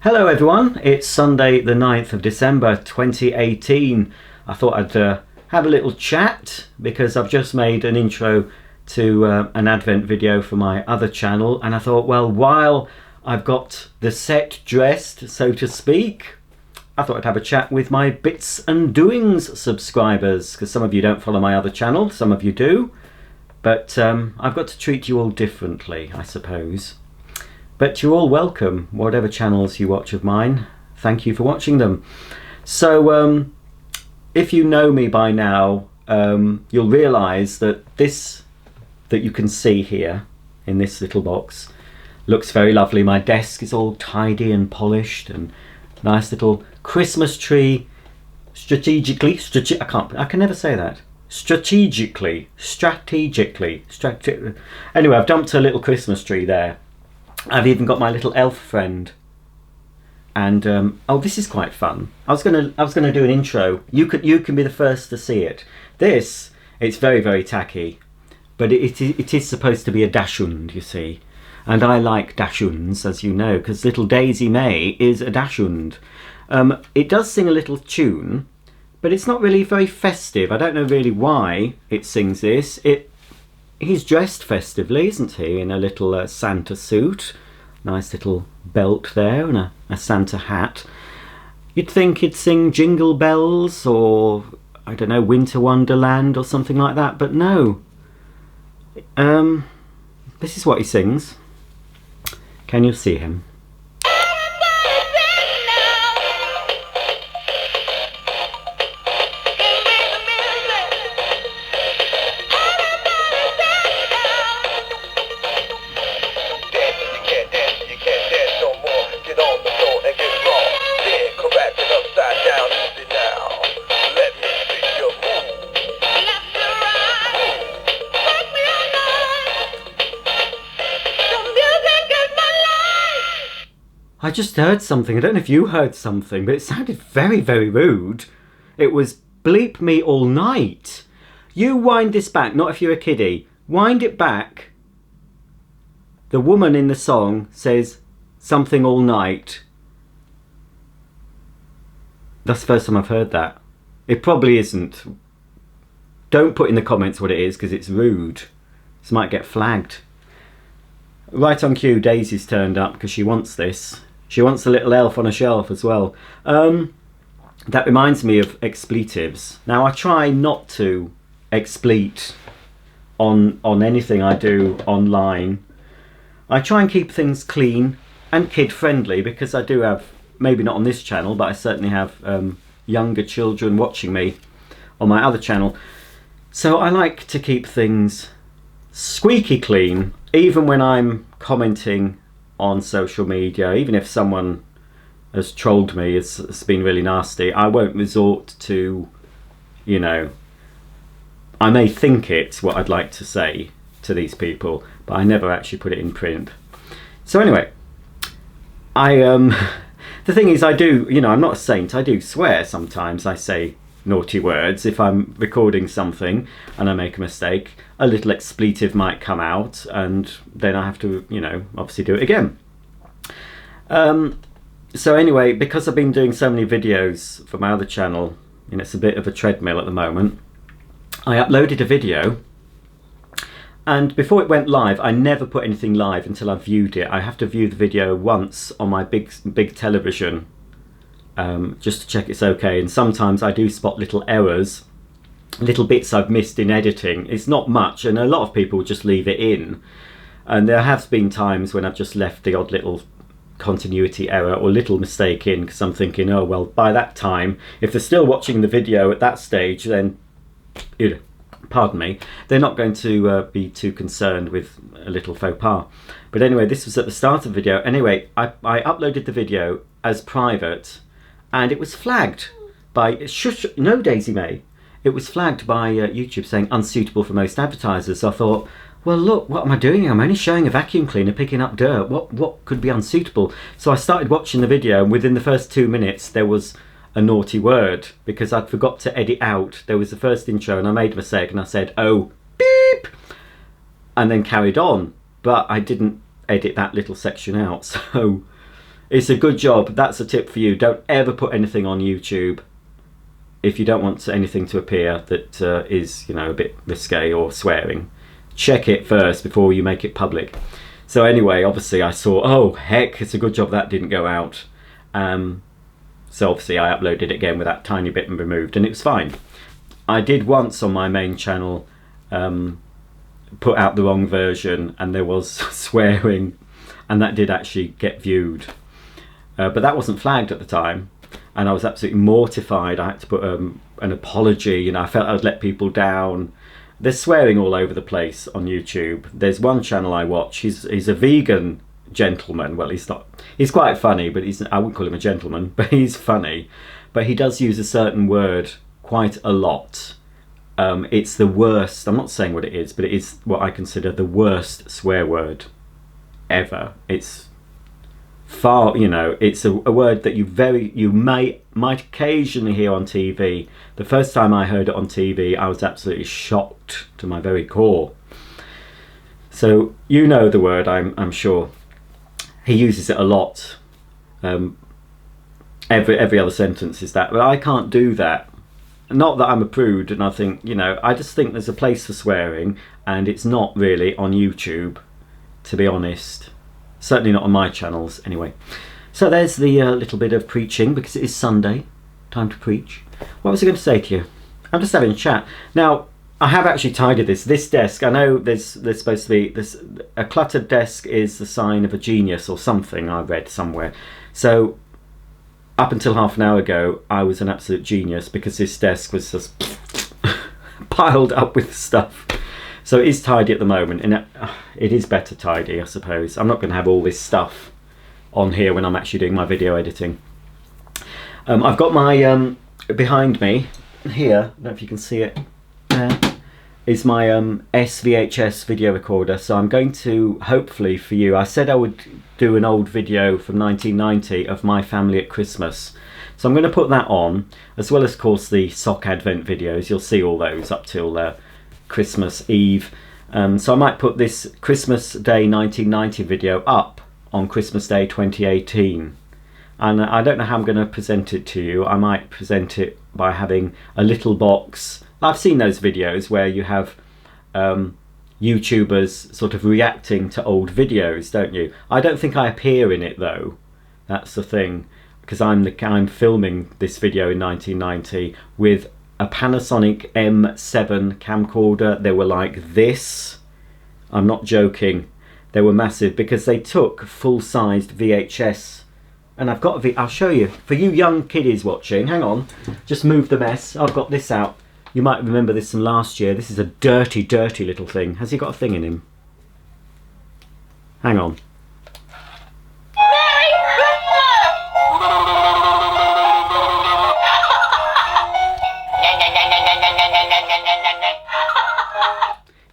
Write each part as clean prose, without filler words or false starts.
Hello everyone, it's Sunday the 9th of December 2018. I thought I'd have a little chat because I've just made an intro to an Advent video for my other channel, and I thought, well, while I've got the set dressed, so to speak, I thought I'd have a chat with my Bits and Doings subscribers, because some of you don't follow my other channel, some of you do, but I've got to treat you all differently, I suppose. But you're all welcome, whatever channels you watch of mine. Thank you for watching them. So if you know me by now, you'll realise that this that you can see here in this little box looks very lovely. My desk is all tidy and polished, and nice little Christmas tree, I can never say that. Strategically. Anyway, I've dumped a little Christmas tree there. I've even got my little elf friend, and oh, this is quite fun. I was gonna do an intro. You can be the first to see it. It's very tacky, but it is supposed to be a dachshund, you see, and I like dachshunds, as you know, because little Daisy May is a dachshund. It does sing a little tune, but it's not really very festive. I don't know really why it sings this. He's dressed festively, isn't he, in a little Santa suit. Nice little belt there and a Santa hat. You'd think he'd sing Jingle Bells or, I don't know, Winter Wonderland or something like that, but no. This is what he sings. Can you see him? I just heard something. I don't know if you heard something, but it sounded very rude. It was bleep me all night. You wind this back, not if you're a kiddie. Wind it back. The woman in the song says something all night. That's the first time I've heard that. It probably isn't. Don't put in the comments what it is, because it's rude. This might get flagged. Right on cue, Daisy's turned up because she wants this. She wants a little elf on a shelf as well. That reminds me of expletives. Now, I try not to explete on anything I do online. I try and keep things clean and kid-friendly, because I do have, maybe not on this channel, but I certainly have younger children watching me on my other channel. So I like to keep things squeaky clean, even when I'm commenting on social media. Even if someone has trolled me, it's been really nasty, I won't resort to, you know, I may think it's what I'd like to say to these people, but I never actually put it in print. So anyway, the thing is, I do, you know, I'm not a saint, I do swear sometimes. I say naughty words. If I'm recording something and I make a mistake, a little expletive might come out, and then I have to, you know, obviously do it again. So anyway, because I've been doing so many videos for my other channel, and it's a bit of a treadmill at the moment, I uploaded a video, and before it went live, I never put anything live until I viewed it. I have to view the video once on my big television, just to check it's okay. And sometimes I do spot little errors, little bits I've missed in editing. It's not much, and a lot of people just leave it in. And there have been times when I've just left the odd little continuity error or little mistake in, because I'm thinking, oh well, by that time, if they're still watching the video at that stage, then, you know, pardon me, they're not going to be too concerned with a little faux pas. But anyway, this was at the start of the video. Anyway, I uploaded the video as private, and it was flagged by no, Daisy May. It was flagged by YouTube saying unsuitable for most advertisers. So I thought, well, look, what am I doing? I'm only showing a vacuum cleaner picking up dirt. What could be unsuitable? So I started watching the video, and within the first 2 minutes there was a naughty word, because I'd forgot to edit out. There was the first intro and I made a mistake and I said, oh, beep, and then carried on. But I didn't edit that little section out, so It's a good job. That's a tip for you. Don't ever put anything on YouTube if you don't want anything to appear that is, you know, a bit risque or swearing. Check it first before you make it public. So anyway, obviously I saw, oh heck, it's a good job that didn't go out. So obviously I uploaded it again with that tiny bit removed, and it was fine. I did once on my main channel put out the wrong version, and there was swearing, and that did actually get viewed. But that wasn't flagged at the time, and I was absolutely mortified. I had to put an apology, you know, I felt I would let people down. There's swearing all over the place on YouTube. There's one channel I watch, he's a vegan gentleman. Well, he's not, he's quite funny, but I wouldn't call him a gentleman, but he's funny. But he does use a certain word quite a lot. It's the worst, I'm not saying what it is, but it is what I consider the worst swear word ever. It's far, you know, it's a word that you might occasionally hear on TV. The first time I heard it on TV, I was absolutely shocked to my very core. So you know the word, I'm sure. He uses it a lot. Every other sentence is that, but I can't do that. Not that I'm a prude, and I think, you know, I just think there's a place for swearing, and it's not really on YouTube, to be honest. Certainly not on my channels, anyway. So there's the little bit of preaching, because it is Sunday, time to preach. What was I going to say to you? I'm just having a chat. Now, I have actually tidied this desk. I know there's supposed to be this. A cluttered desk is the sign of a genius or something, I read somewhere. So up until half an hour ago, I was an absolute genius, because this desk was just piled up with stuff. So it is tidy at the moment, and it is better tidy, I suppose. I'm not going to have all this stuff on here when I'm actually doing my video editing. I've got my behind me here, I don't know if you can see it there, is my SVHS video recorder. So I'm going to, hopefully for you, I said I would do an old video from 1990 of my family at Christmas. So I'm going to put that on, as well as, of course, the sock advent videos. You'll see all those up till Christmas Eve. So I might put this Christmas Day 1990 video up on Christmas Day 2018. And I don't know how I'm going to present it to you. I might present it by having a little box. I've seen those videos where you have YouTubers sort of reacting to old videos, don't you? I don't think I appear in it though. That's the thing, because I'm filming this video in 1990 with a Panasonic M7 camcorder. They were like this. I'm not joking. They were massive, because they took full-sized VHS. And I've got I'll show you. For you young kiddies watching, hang on. Just move the mess. I've got this out. You might remember this from last year. This is a dirty, dirty little thing. Has he got a thing in him? Hang on. Merry Christmas!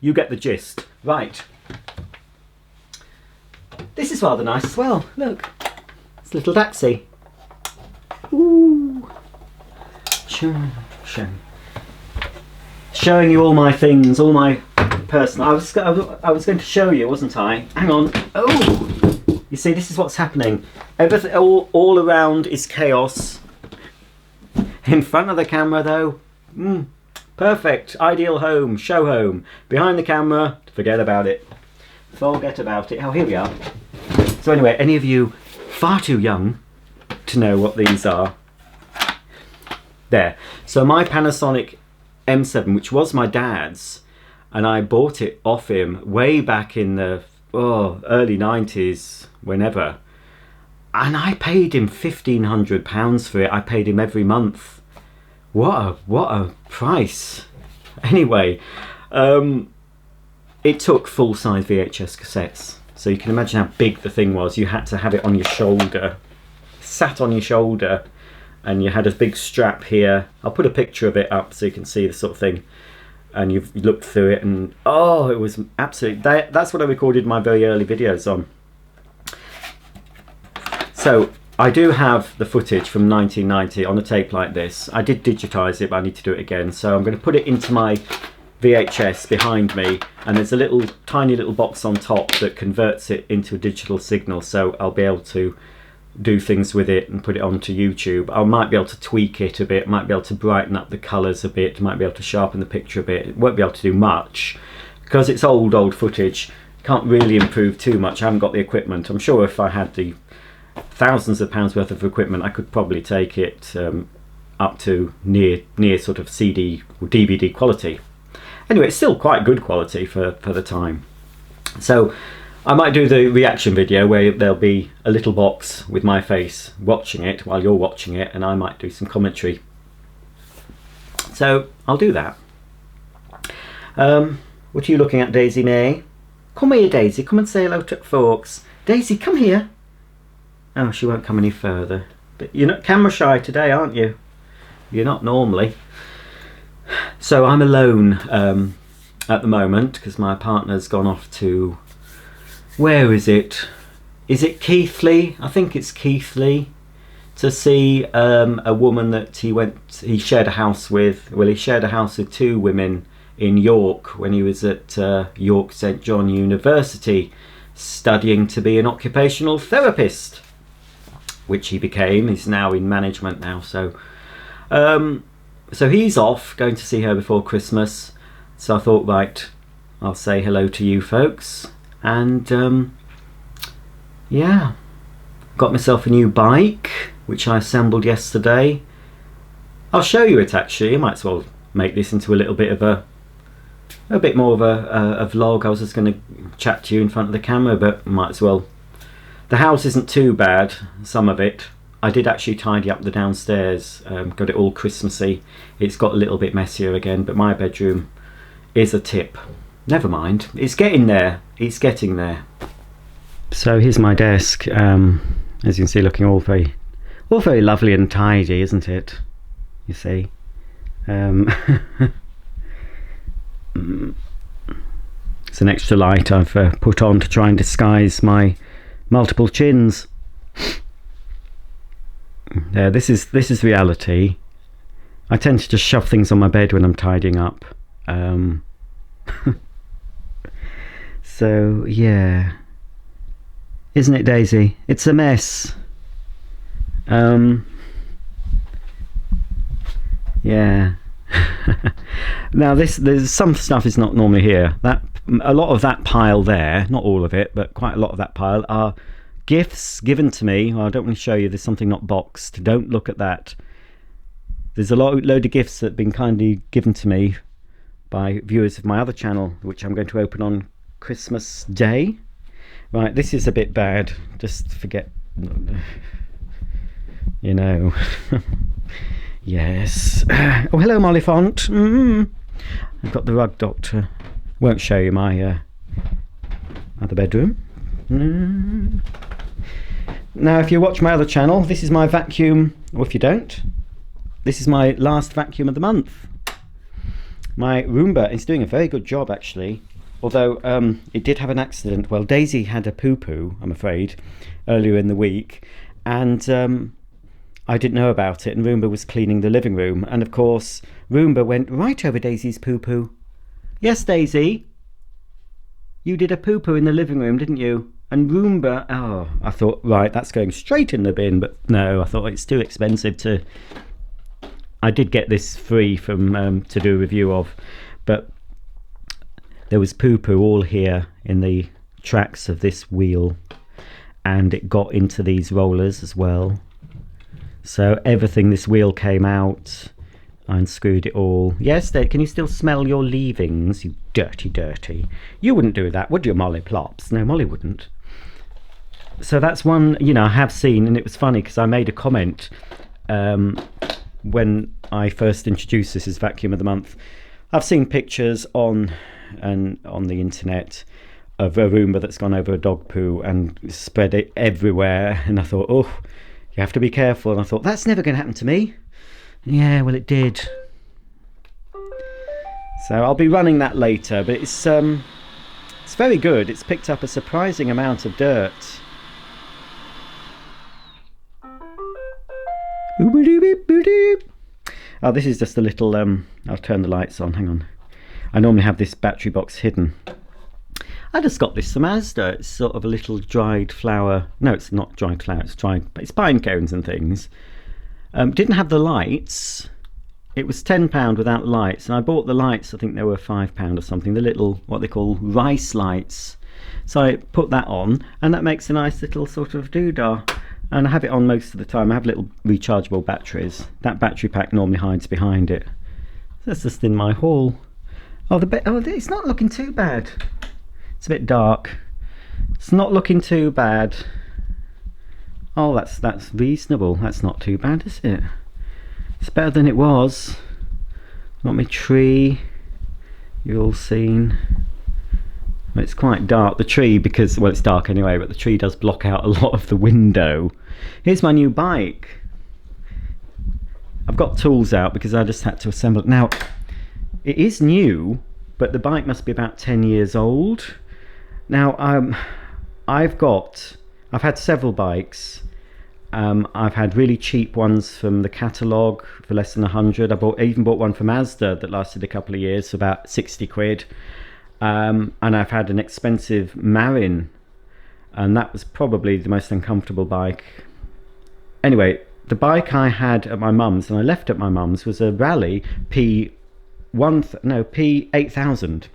You get the gist. Right. This is rather nice as well. Look. It's a little Daxi. Ooh. Showing you all my things, all my personal. I was going to show you, wasn't I? Hang on. Oh, you see, this is what's happening. Everything, all around is chaos. In front of the camera, though, perfect, ideal home, show home. Behind the camera, forget about it. Forget about it. Oh, here we are. So anyway, any of you far too young to know what these are? There. So my Panasonic M7, which was my dad's, and I bought it off him way back in the early 90s, whenever, and I paid him £1,500 for it. I paid him every month. What a price. Anyway, it took full-size VHS cassettes, so you can imagine how big the thing was. You had to have it on your shoulder, sat on your shoulder, and you had a big strap here. I'll put a picture of it up so you can see the sort of thing. And you've looked through it, and oh, it was absolutely. That's what I recorded my very early videos on. So I do have the footage from 1990 on a tape like this. I did digitize it, but I need to do it again. So I'm going to put it into my VHS behind me, and there's a tiny little box on top that converts it into a digital signal. So I'll be able to do things with it and put it onto YouTube. I might be able to tweak it a bit, might be able to brighten up the colours a bit, might be able to sharpen the picture a bit. It won't be able to do much because it's old footage. Can't really improve too much. I haven't got the equipment. I'm sure if I had the thousands of pounds worth of equipment, I could probably take it up to near sort of CD or DVD quality. Anyway, it's still quite good quality for the time. So I might do the reaction video where there'll be a little box with my face watching it while you're watching it, and I might do some commentary. So I'll do that. What are you looking at, Daisy May? Come here, Daisy. Come and say hello to folks. Daisy, come here. Oh, she won't come any further. But you're not camera shy today, aren't you? You're not normally. So I'm alone at the moment because my partner's gone off to... Where is it? Is it Keighley? I think it's Keighley, to see a woman that he shared a house with. Well, he shared a house with two women in York when he was at York St John University studying to be an occupational therapist, which he became. He's now in management now. So he's off, going to see her before Christmas. So I thought, right, I'll say hello to you folks. And yeah, got myself a new bike which I assembled yesterday. I'll show you it actually. I might as well make this into a little bit of a bit more of a vlog. I was just going to chat to you in front of the camera, but might as well. The house isn't too bad, some of it. I did actually tidy up the downstairs, got it all Christmassy. It's got a little bit messier again, but my bedroom is a tip. Never mind, it's getting there. It's getting there. So here's my desk. As you can see, looking all very lovely and tidy, isn't it? You see. It's an extra light I've put on to try and disguise my multiple chins. Yeah, this is reality. I tend to just shove things on my bed when I'm tidying up. So yeah, isn't it, Daisy? It's a mess. Yeah. Now there's some stuff is not normally here. A lot of that pile there, not all of it, but quite a lot of that pile are gifts given to me. Well, I don't want to show you. There's something not boxed. Don't look at that. There's a load of gifts that have been kindly given to me by viewers of my other channel, which I'm going to open on Christmas Day. Right, this is a bit bad. Just forget, you know. Yes. Oh, hello, Molly Font. I've got the rug doctor. Won't show you my other bedroom. Now, if you watch my other channel, this is my vacuum. Or if you don't, this is my last vacuum of the month. My Roomba is doing a very good job, actually. Although it did have an accident. Well, Daisy had a poo-poo, I'm afraid, earlier in the week. And I didn't know about it, and Roomba was cleaning the living room. And of course, Roomba went right over Daisy's poo-poo. Yes, Daisy? You did a poo-poo in the living room, didn't you? And Roomba, oh, I thought, right, that's going straight in the bin. But no, I thought it's too expensive to... I did get this free from to do a review of, but there was poo-poo all here in the tracks of this wheel, and it got into these rollers as well. So everything, this wheel came out. I unscrewed it all. Yes, Dave, can you still smell your leavings, you dirty? You wouldn't do that, would you, Molly Plops? No, Molly wouldn't. So that's one, you know, I have seen, and it was funny because I made a comment when I first introduced this as Vacuum of the Month. I've seen pictures on the internet of a Roomba that's gone over a dog poo and spread it everywhere, and I thought, oh, you have to be careful. And I thought, that's never going to happen to me. Yeah, well, it did. So I'll be running that later, but it's very good. It's picked up a surprising amount of dirt. Oh, this is just a little I'll turn the lights on, hang on. I normally have this battery box hidden. I just got this from Asda. It's sort of a little dried flower. No, it's not dried flower. It's dried. It's pine cones and things. Didn't have the lights. It was £10 without lights, and I bought the lights. I think they were £5 or something. The little, what they call rice lights. So I put that on, and that makes a nice little sort of doodah. And I have it on most of the time. I have little rechargeable batteries. That battery pack normally hides behind it. That's just in my haul. Oh, it's not looking too bad. It's a bit dark. It's not looking too bad. Oh, that's reasonable. That's not too bad, is it? It's better than it was. Got my tree. You've all seen. It's quite dark, the tree, because, well, it's dark anyway, but the tree does block out a lot of the window. Here's my new bike. I've got tools out because I just had to assemble it. Now, it is new, but the bike must be about 10 years old. Now, I've had several bikes. I've had really cheap ones from the catalogue for less than 100. I even bought one from Asda that lasted a couple of years for about 60 quid. And I've had an expensive Marin, and that was probably the most uncomfortable bike. Anyway, the bike I had at my mum's, and I left at my mum's, was a Rally P8000.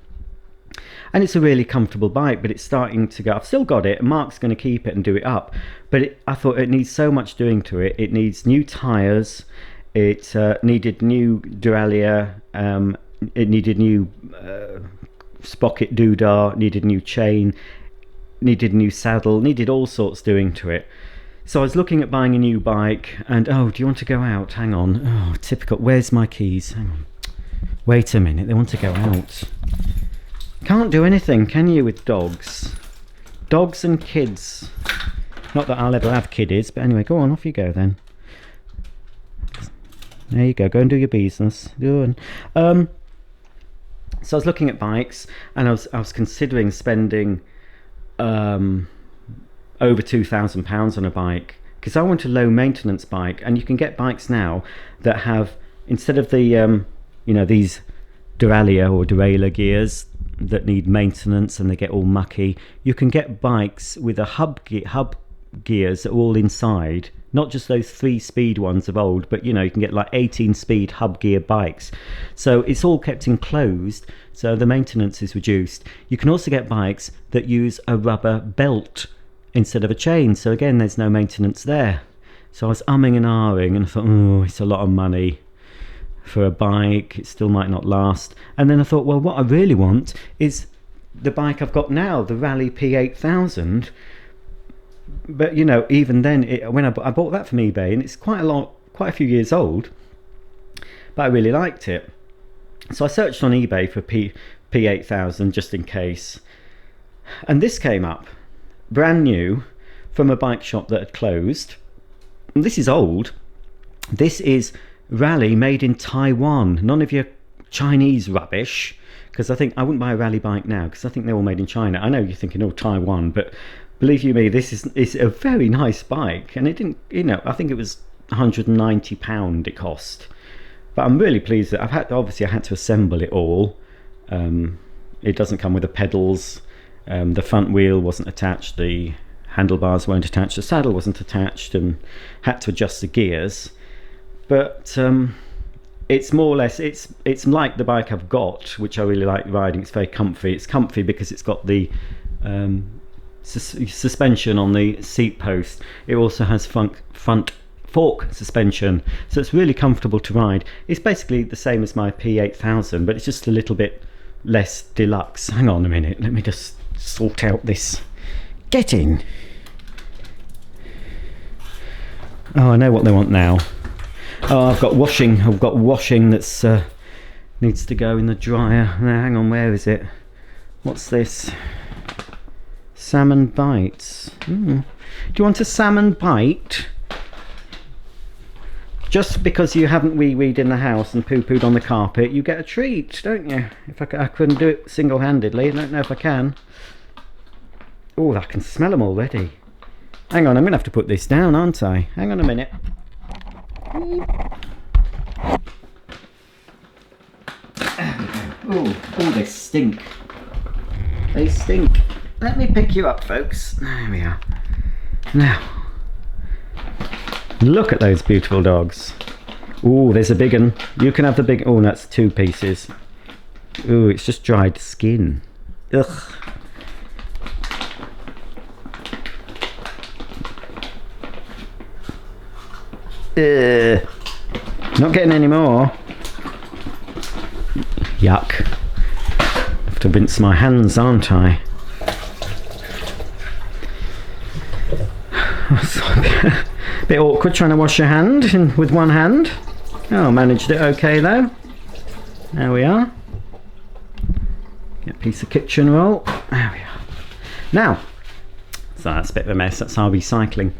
And it's a really comfortable bike, but it's starting to go. I've still got it, and Mark's going to keep it and do it up. But I thought it needs so much doing to it. It needs new tyres. It needed new derailleur. It needed new sprocket doodah. Needed new chain. Needed new saddle. Needed all sorts doing to it. So I was looking at buying a new bike, and oh, do you want to go out? Hang on. Oh, typical. Where's my keys? Hang on. Wait a minute. They want to go out. Can't do anything, can you, with dogs? Dogs and kids. Not that I'll ever have kiddies, but anyway, go on, off you go then. There you go, go and do your business. Go on. So I was looking at bikes, and I was considering spending over £2,000 on a bike, because I want a low maintenance bike. And you can get bikes now that have, instead of the these derailleur or derailleur gears that need maintenance and they get all mucky, you can get bikes with a hub gears all inside, not just those 3-speed ones of old, but you can get like 18-speed hub gear bikes. So it's all kept enclosed, so the maintenance is reduced. You can also get bikes that use a rubber belt instead of a chain, so again, there's no maintenance there. So I was umming and ahhing, and I thought, oh, it's a lot of money for a bike. It still might not last. And then I thought, well, what I really want is the bike I've got now, the Rally P8000. But even then, when I bought that from eBay, and it's quite a few years old, but I really liked it. So I searched on eBay for P8000 just in case, and this came up, brand new, from a bike shop that had closed. And this is old. This is Rally made in Taiwan. None of your Chinese rubbish, because I think I wouldn't buy a Rally bike now, because I think they're all made in China. I know you're thinking, oh, Taiwan, but believe you me, this is a very nice bike, and it didn't, I think it was £190 it cost. But I'm really pleased that I had to assemble it all. It doesn't come with the pedals. The front wheel wasn't attached. The handlebars weren't attached. The saddle wasn't attached, and had to adjust the gears. But it's more or less, it's like the bike I've got, which I really like riding. It's very comfy. It's comfy because it's got the suspension on the seat post. It also has front fork suspension, so it's really comfortable to ride. It's basically the same as my P8000, but it's just a little bit less deluxe. Hang on a minute, let me just sort out this. Get in. Oh, I know what they want now. Oh, I've got washing that's needs to go in the dryer. Now, hang on, where is it? What's this? Salmon bites. Do you want a salmon bite? Just because you haven't wee-weed in the house and poo-pooed on the carpet, you get a treat, don't you? If I couldn't do it single-handedly, I don't know if I can. Oh, I can smell them already. Hang on, I'm going to have to put this down, aren't I? Hang on a minute. Oh, they stink. They stink. let me pick you up, folks. There we are. Now, look at those beautiful dogs. Ooh, there's a big one. You can have the big... Oh, that's 2 pieces. Ooh, it's just dried skin. Ugh. Not getting any more. Yuck. Have to rinse my hands, aren't I? A bit awkward trying to wash your hand with one hand. Oh, managed it okay though. There we are. Get a piece of kitchen roll. There we are. Now, so that's a bit of a mess. That's our recycling.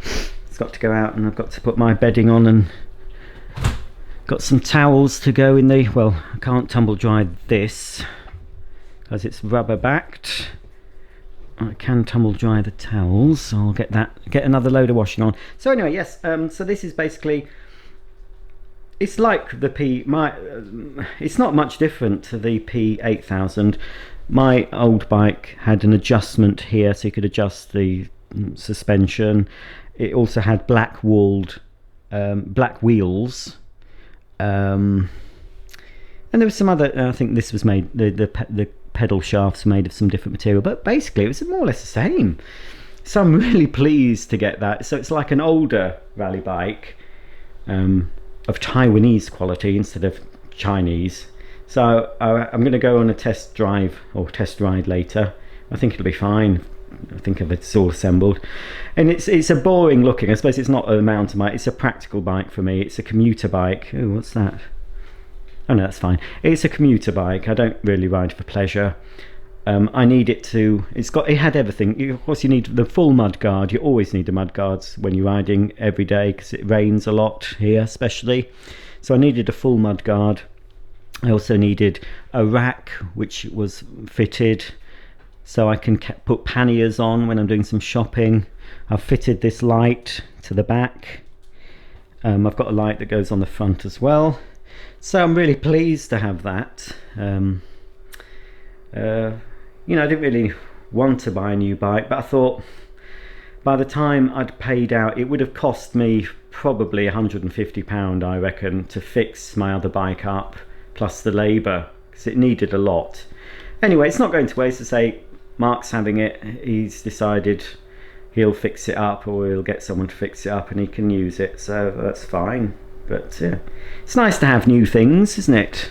It's got to go out, and I've got to put my bedding on, and got some towels to go in the... Well, I can't tumble dry this because it's rubber backed. I can tumble dry the towels, so I'll get another load of washing on. So anyway, yes, so this is basically, it's like the it's not much different to the P8000. My old bike had an adjustment here, so you could adjust the suspension. It also had black wheels, and there was some other, I think this was made, the pedal shafts made of some different material, but basically it was more or less the same. So I'm really pleased to get that. So it's like an older rally bike of Taiwanese quality instead of Chinese. So I'm going to go on a test drive or test ride later. I think it'll be fine. I think if it's all assembled. And it's a boring looking, I suppose it's not a mountain bike, it's a practical bike for me. It's a commuter bike. Oh, what's that? Oh no, that's fine. It's a commuter bike. I don't really ride for pleasure. I need it to... It had everything. Of course, you need the full mud guard. You always need the mud guards when you're riding every day because it rains a lot here, especially. So I needed a full mud guard. I also needed a rack which was fitted, so I can put panniers on when I'm doing some shopping. I've fitted this light to the back. I've got a light that goes on the front as well. So I'm really pleased to have that. You know, I didn't really want to buy a new bike, but I thought by the time I'd paid out, it would have cost me probably £150, I reckon, to fix my other bike up, plus the labour, because it needed a lot. Anyway, it's not going to waste. To say, Mark's having it. He's decided he'll fix it up, or he'll get someone to fix it up and he can use it, so that's fine. But it's nice to have new things, isn't it?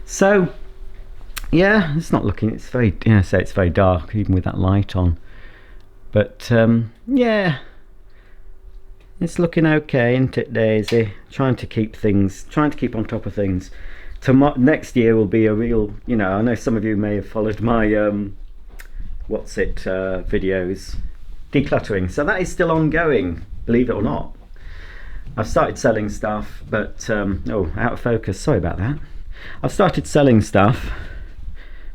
So yeah, it's not looking, it's very, yeah, so it's very dark even with that light on, but yeah, it's looking okay, isn't it, Daisy? Trying to keep on top of things. Next year will be a real, you know, I know some of you may have followed my videos, decluttering, so that is still ongoing, believe it or not. I've started selling stuff, but oh, out of focus, sorry about that. I've started selling stuff.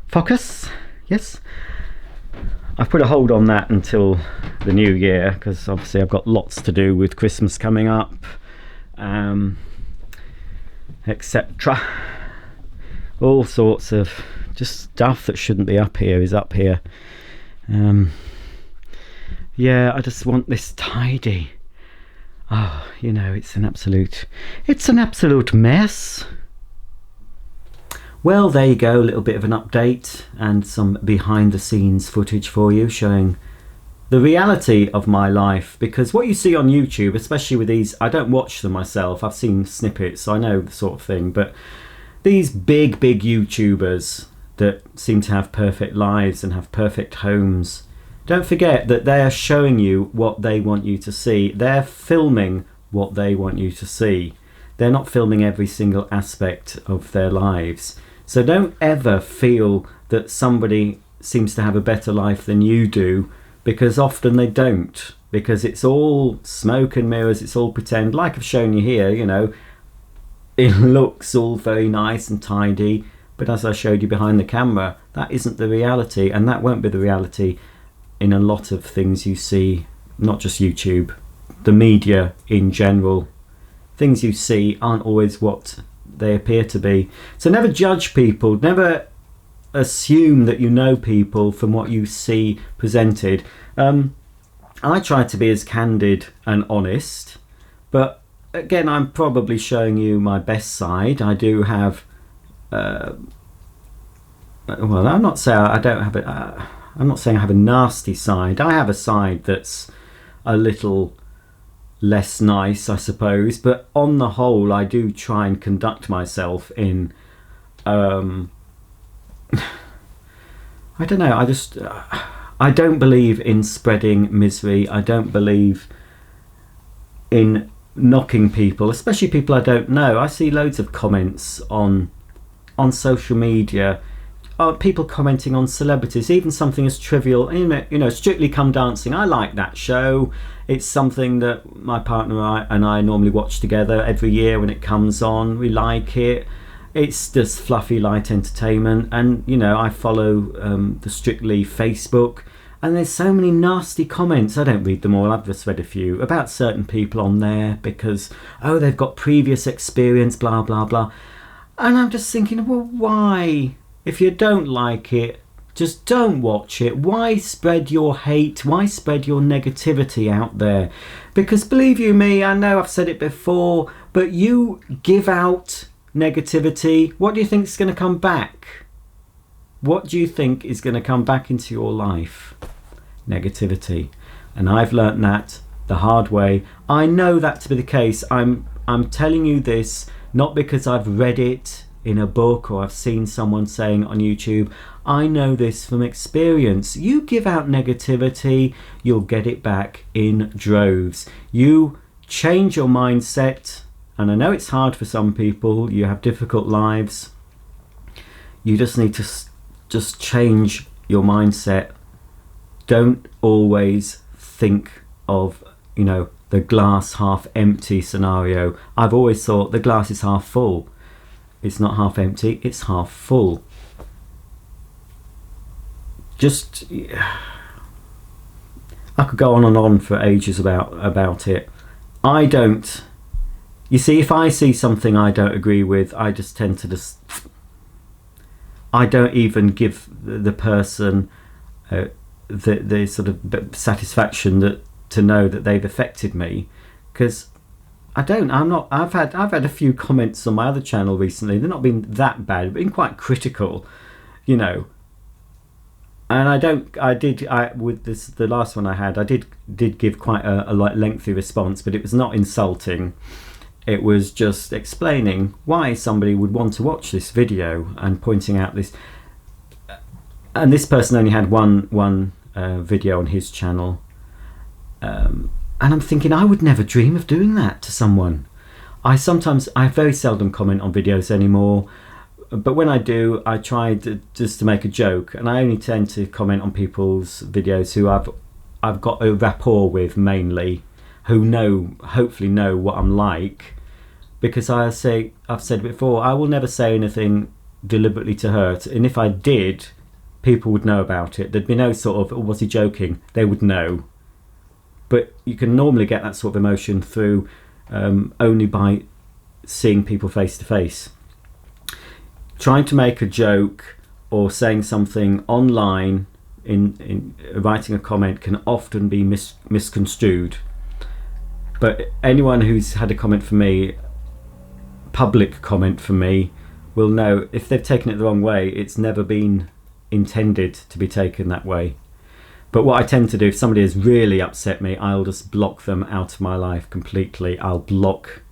Focus, yes. I've put a hold on that until the new year, because obviously I've got lots to do with Christmas coming up, etc. All sorts of just stuff that shouldn't be up here is up here. Yeah, I just want this tidy. Oh, you know, it's an absolute mess. Well, there you go, a little bit of an update and some behind the scenes footage for you, showing the reality of my life. Because what you see on YouTube, especially with these, I don't watch them myself, I've seen snippets, so I know the sort of thing, but these big YouTubers that seem to have perfect lives and have perfect homes, don't forget that they are showing you what they want you to see. They're filming what they want you to see. They're not filming every single aspect of their lives. So don't ever feel that somebody seems to have a better life than you do, because often they don't. Because it's all smoke and mirrors, it's all pretend. Like I've shown you here, you know, it looks all very nice and tidy, but as I showed you behind the camera, that isn't the reality, and that won't be the reality in a lot of things you see, not just YouTube, the media in general. Things you see aren't always what they appear to be. So never judge people, never assume that you know people from what you see presented. I try to be as candid and honest, but again, I'm probably showing you my best side. I do have, well, I'm not saying I don't have a, I'm not saying I have a nasty side. I have a side that's a little less nice, I suppose, but on the whole, I do try and conduct myself in, I don't know, I don't believe in spreading misery. I don't believe in knocking people, especially people I don't know. I see loads of comments on social media, people commenting on celebrities, even something as trivial, you know, Strictly Come Dancing. I like that show. It's something that my partner and I normally watch together every year when it comes on. We like it. It's just fluffy, light entertainment. And, you know, I follow the Strictly Facebook, and there's so many nasty comments. I don't read them all. I've just read a few about certain people on there because, oh, they've got previous experience, blah, blah, blah. And I'm just thinking, well, why? If you don't like it, just don't watch it. Why spread your hate? Why spread your negativity out there? Because believe you me, I know I've said it before, but you give out negativity, what do you think is going to come back? What do you think is going to come back into your life? Negativity. And I've learnt that the hard way. I know that to be the case. I'm telling you this not because I've read it in a book or I've seen someone saying on YouTube. I know this from experience. You give out negativity, you'll get it back in droves. You change your mindset, and I know it's hard for some people. You have difficult lives. You just need to just change your mindset. Don't always think of, you know, the glass half empty scenario. I've always thought the glass is half full. It's not half empty, it's half full. Just, I could go on and on for ages about it. I don't, you see, if I see something I don't agree with, I just tend to just, I don't even give the person the sort of satisfaction that to know that they've affected me, because I've had a few comments on my other channel recently. They've not been that bad, but been quite critical, you know. And with this, the last one I had, I did give quite a lengthy response, but it was not insulting. It was just explaining why somebody would want to watch this video and pointing out this. And this person only had one video on his channel. And I'm thinking, I would never dream of doing that to someone. I very seldom comment on videos anymore, but when I do, I try just to make a joke, and I only tend to comment on people's videos who I've got a rapport with, mainly, who hopefully know what I'm like, because I've said before, I will never say anything deliberately to hurt, and if I did, people would know about it. There'd be no sort of, oh, was he joking? They would know. But you can normally get that sort of emotion through only by seeing people face to face. Trying to make a joke or saying something online in writing a comment can often be misconstrued. But anyone who's had a comment from me, public comment from me, will know if they've taken it the wrong way, it's never been intended to be taken that way. But what I tend to do, if somebody has really upset me, I'll just block them out of my life completely. I'll block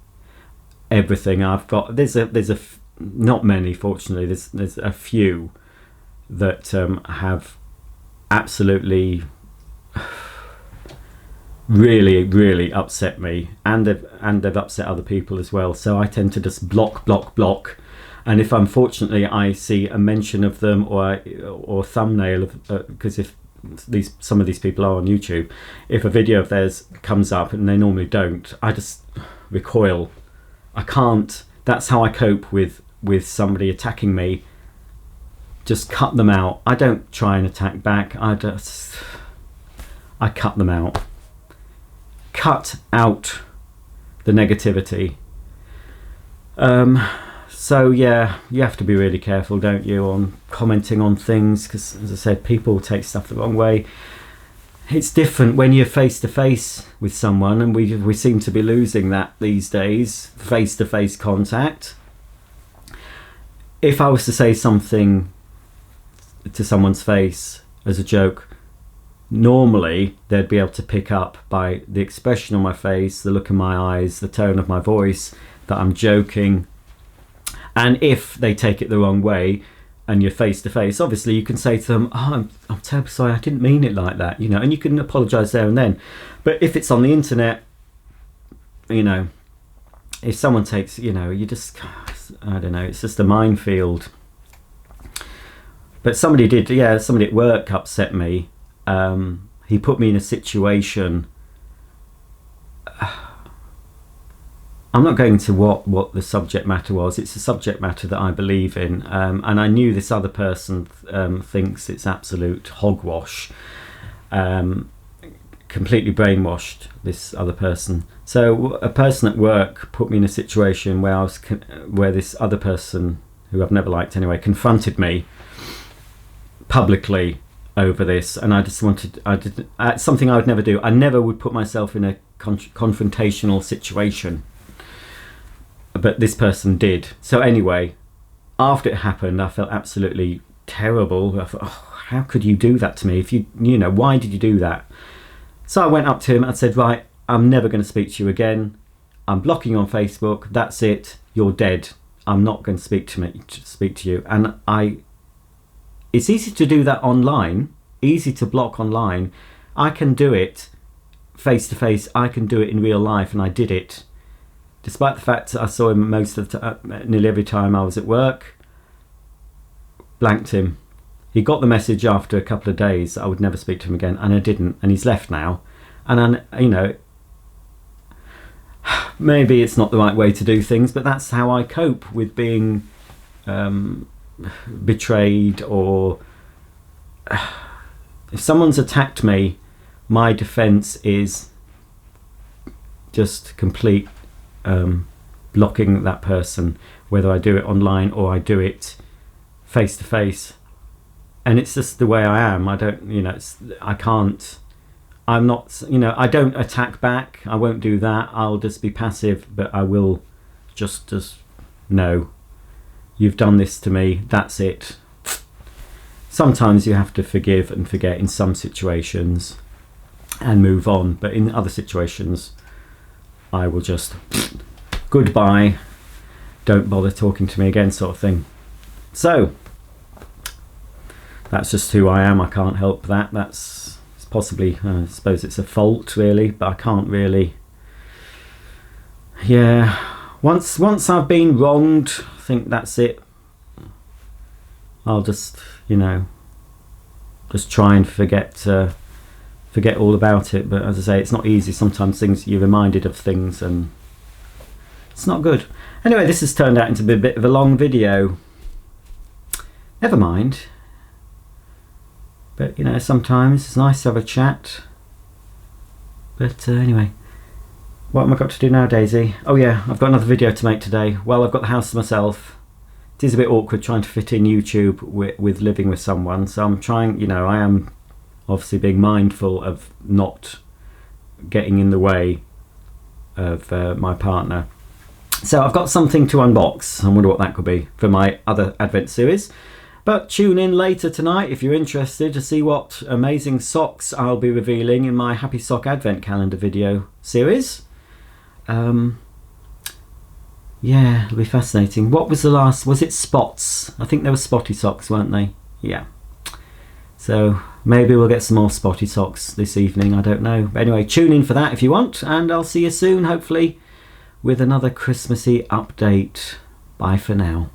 everything. Not many, fortunately. There's a few that have absolutely, really, really upset me, and they've upset other people as well. So I tend to just block. And if unfortunately I see a mention of them or thumbnail of, because if some of these people are on YouTube, if a video of theirs comes up, and they normally don't, I just recoil. I can't. That's how I cope with somebody attacking me. Just cut them out. I don't try and attack back. I cut them out. Cut out the negativity. So yeah, you have to be really careful, don't you, on commenting on things, because as I said, people take stuff the wrong way. It's different when you're face to face with someone, and we seem to be losing that these days, face to face contact. If I was to say something to someone's face as a joke, normally they'd be able to pick up by the expression on my face, the look in my eyes, the tone of my voice, that I'm joking. And if they take it the wrong way and you're face to face, obviously you can say to them, oh, I'm terribly sorry, I didn't mean it like that, you know, and you can apologise there and then. But if it's on the internet, you know, if someone takes, you know, you just, I don't know, it's just a minefield. But somebody at work upset me. He put me in a situation. I'm not going to what the subject matter was. It's a subject matter that I believe in, and I knew this other person thinks it's absolute hogwash, completely brainwashed, this other person. So a person at work put me in a situation where this other person, who I've never liked anyway, confronted me publicly over this, and I just wanted, something I would never do. I never would put myself in a confrontational situation, but this person did. So anyway, after it happened, I felt absolutely terrible. I thought, oh, how could you do that to me? If you know, why did you do that? So I went up to him and said, right, I'm never going to speak to you again. I'm blocking you on Facebook. That's it. You're dead. I'm not going to speak to you. And it's easy to do that online, easy to block online. I can do it face to face. I can do it in real life, and I did it. Despite the fact that I saw him nearly every time I was at work, blanked him. He got the message after a couple of days that I would never speak to him again, and I didn't, and he's left now. And you know, maybe it's not the right way to do things, but that's how I cope with being betrayed, or if someone's attacked me, my defense is just complete blocking that person, whether I do it online or I do it face to face. And it's just the way I am. I don't, you know, I'm not, you know, I don't attack back. I won't do that. I'll just be passive, but I will just no, you've done this to me, that's it. Sometimes you have to forgive and forget in some situations and move on, but in other situations I will just goodbye, don't bother talking to me again, sort of thing. So that's just who I am. I can't help that. It's possibly, I suppose it's a fault really, but I can't really, yeah, once I've been wronged, I think that's it. I'll just, you know, just try and forget all about it. But as I say, it's not easy. Sometimes you're reminded of things and it's not good. Anyway, this has turned out into a bit of a long video. Never mind. But, you know, sometimes it's nice to have a chat. But anyway, what have I got to do now, Daisy? Oh yeah, I've got another video to make today. Well, I've got the house to myself. It is a bit awkward trying to fit in YouTube with living with someone. So I'm trying, you know, I am obviously being mindful of not getting in the way of my partner. So I've got something to unbox. I wonder what that could be for my other Advent series. But tune in later tonight if you're interested to see what amazing socks I'll be revealing in my Happy Sock Advent Calendar video series. Yeah, it'll be fascinating. What was the last? Was it spots? I think there were spotty socks, weren't they? Yeah. So maybe we'll get some more spotty socks this evening. I don't know. But anyway, tune in for that if you want. And I'll see you soon, hopefully, with another Christmassy update. Bye for now.